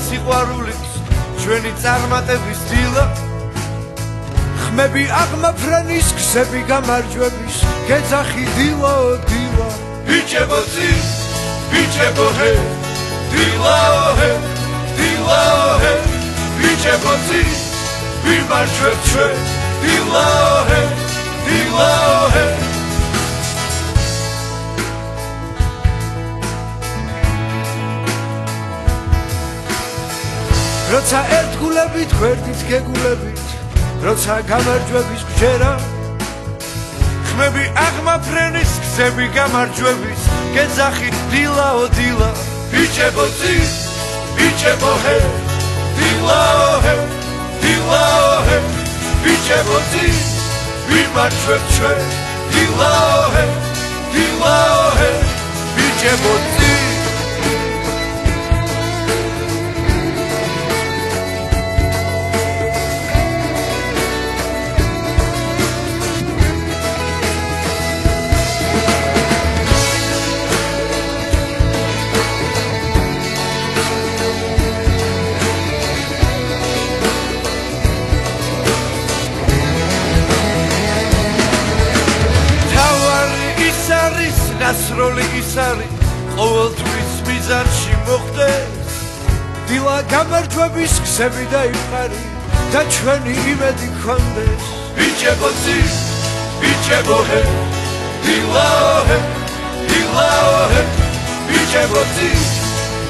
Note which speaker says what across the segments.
Speaker 1: სიყვარულის ჩვენი წარმატების დილა ხმები აღმაფრენის გზები გამარჯვების გეძახი დილაო დილა ბიჭებო წინ ბიჭებო ჰე დილაო ჰე დილაო ჰე ბიჭებო წინ ვიმარჯვებ ჩვენ დილაო ჰე დილაო ჰე როცა ერთგულებით გვერდით გეგულებით როცა გამარჯვების გჯერა ხმები აღმაფრენის გზები გამარჯვების გეძახი დილაო დილა ბიჭებო წინ ბიჭებო ჰე დილაო ჰე დილაო ჰე ბიჭებო წინ ვიმარჯვებ ჩვენ დილაო ჰე დილაო ჰე ბიჭებო წინ ნასროლი ის არის ყოველთვის მიზანში მოხდეს დილა გამარჯვების გზები დაიფარი და ჩვენი იმედი გქონდეს ბიჭებო წინ ბიჭებო ჰე დილაო ჰე დილაო ჰე ბიჭებო წინ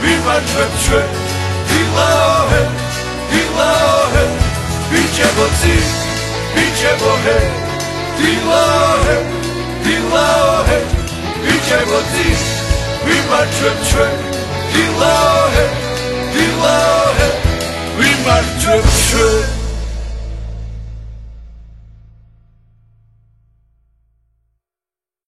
Speaker 1: ვიმარჯვებ ჩვენ დილაო ჰე დილაო ჰე ბიჭებო წინ ბიჭებო ჰე დილაო ჰე დილაო ჰე ბიჭებო წინ ვიმარჯვებ ჩვენ დილაო ჰე დილაო ჰე ვიმარჯვებ ჩვენ